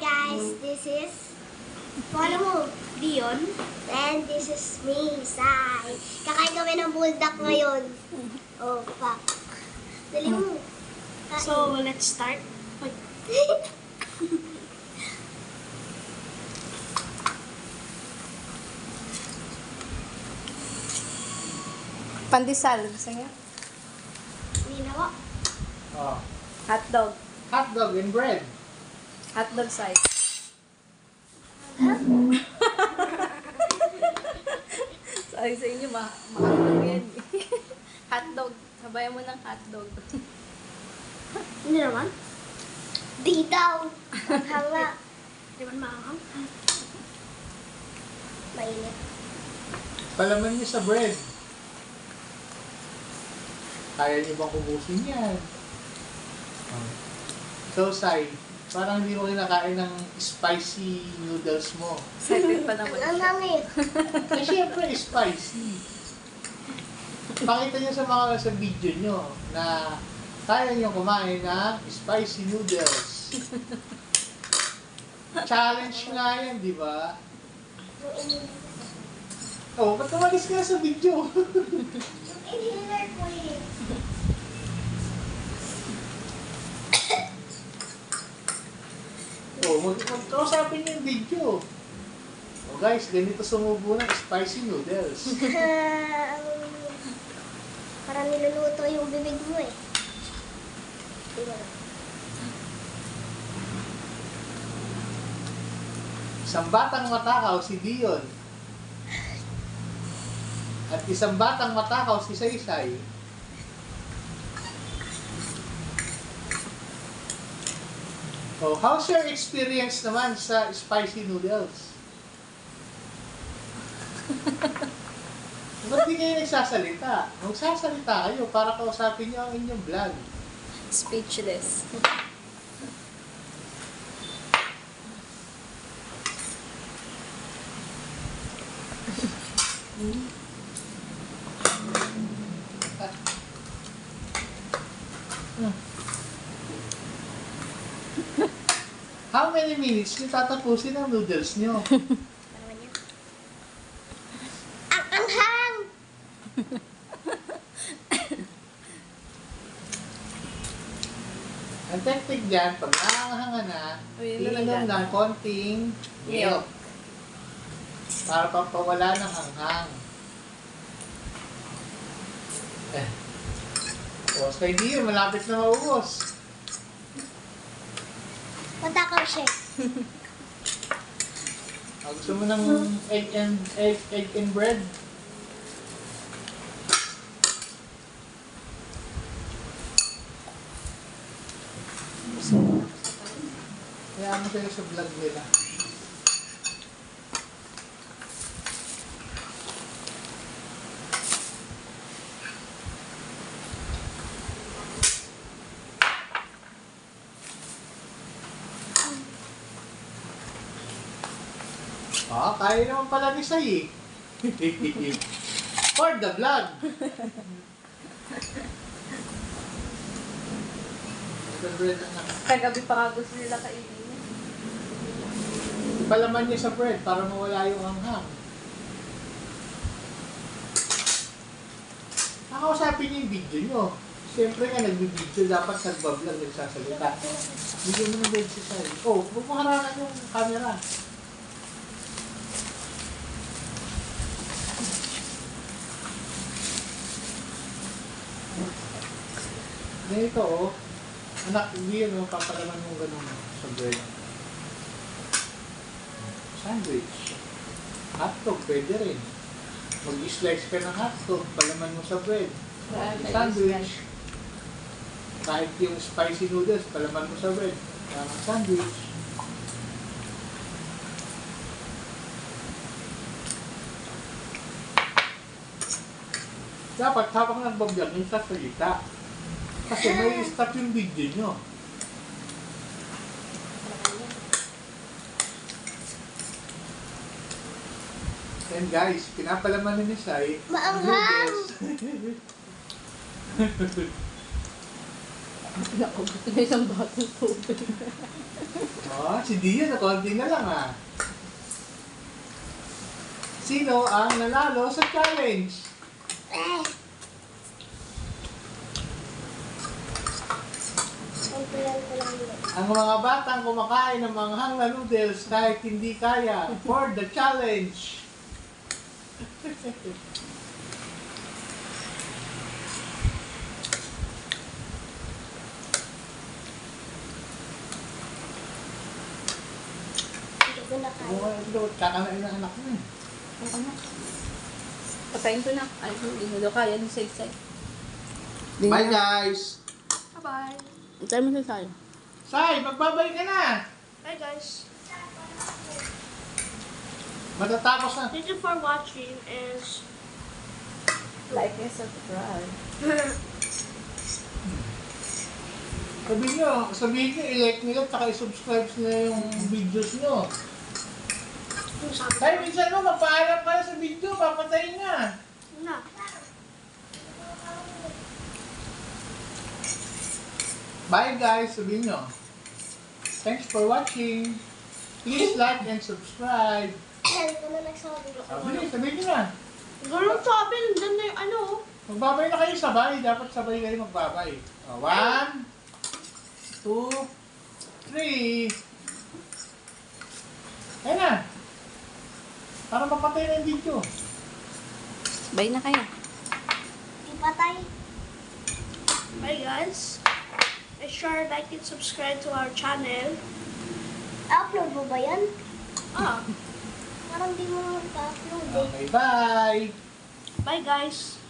guys, this is follow mo, Dion. And this is me, Sai. Kakain kami ng buldak ngayon. Oh, fuck. Dali mo. Kain. So, let's start. Wait. Pandesal, gusto niya? Hindi na ko. Oh. Hotdog. Hotdog and bread. Hotdog size. Sabi sa inyo, mahal yan. Hotdog. Sabayan mo ng hotdog. Hindi naman. Di daw. Ang hanga. Di ba makakam? Mainit. Palaman niyo sa bread. Kaya niyo bang ubusin yan? Oh. So, Sai, parang hindi mo kinakain ng spicy noodles mo. Excited pa naman Ang siya. hangit. Eh, syempre, spicy. Pakita niyo sa mga sa video niyo na kaya niyo kumain ng spicy noodles. Challenge nga yan, di ba? Oh, ba't umalis ka sa video? Inhaler ko eh. Oh, magkausapin niyo yung video. Oh guys, ganito sumubo ng spicy noodles. Parang niluluto yung bibig mo eh. Diba? Isang batang matakaw si Dion. At isang batang matakaw si Saysay. Oh, how's your experience naman sa spicy noodles? Ba't di kayo nagsasalita? Magsasalita kayo para kausapin niyo ang inyong vlog. Speechless. How many minutes niyo tatapusin ang noodles niyo? Parang yan. Ang anghang! Ang technique dyan, pag nakakahanga na, iinom ng konting milk. Para papawala ng hanghang. Tapos kay Dio, malapit na maubos. Punta ko siya. Gusto mo ng egg and bread? Kaya mo sila sa vlog nila. Kaya naman pala ni Sai. For the vlog. The bread na. Kagabi pa ka gusto nila kainin. Palaman niya sa bread para mawala yung anghang. Nakausapin niyo yung video niyo. Siyempre nga nag-video, dapat nagbablog, nagsasalita. Bigyan mo ng bread si Sai. Oh, huwag mo harangan yung camera. Ganito oh. Anak, hindi yun oh, papalaman mo ganun sa bread. Sandwich. Hotdog, pwede rin. Mag-slice ka ng hotdog, palaman mo sa bread. Sandwich. Kahit yung spicy noodles, palaman mo sa bread. Kaya ng sandwich. Dapat habang nagbablog yung sasalita. Kasi may start yung video nyo. And guys, pinapalaman ni Sai. Maanghang! Noodles. Nakabot na isang bottle tubig. Oh, si Dio, konti na lang ah. Sino ang nanalo sa challenge? Kumpulan ko lang yun. Ang mga batang kumakain ng manghang na noodles kahit hindi kaya for the challenge. Hindi ko na kaya. Kakanain ng anak mo eh. Ano na? Patayin ko na. Ay, hindi mo daw kaya ng say-say. Bye guys! Bye-bye. Antay mo sa sayo. Sai, magbabay ka na! Bye, guys. Matatapos na. Thank you for watching and Like and subscribe. Sabihin nyo, i-like nila, taka i-subscribe nila yung videos nyo. yung sabi Kaya minsan mo, magpaalam ka na sa video, papatayin na. na. Bye guys, sabihin nyo. Thanks for watching. Please like and subscribe. Hindi ko na nagsabi. Sabihin nyo na. Ganun sabi, nandun na yung ano. Magbabay na kayo sabay. Dapat sabay kayo magbabay. 1, 2, 3. Ayan na. Para mapatay na yung video. Bye na kayo. Di patay. Bye, guys. Make sure like and subscribe to our channel. Upload mo ba yan? Ah, Parang di mo pa-upload eh. Okay, bye. bye, guys.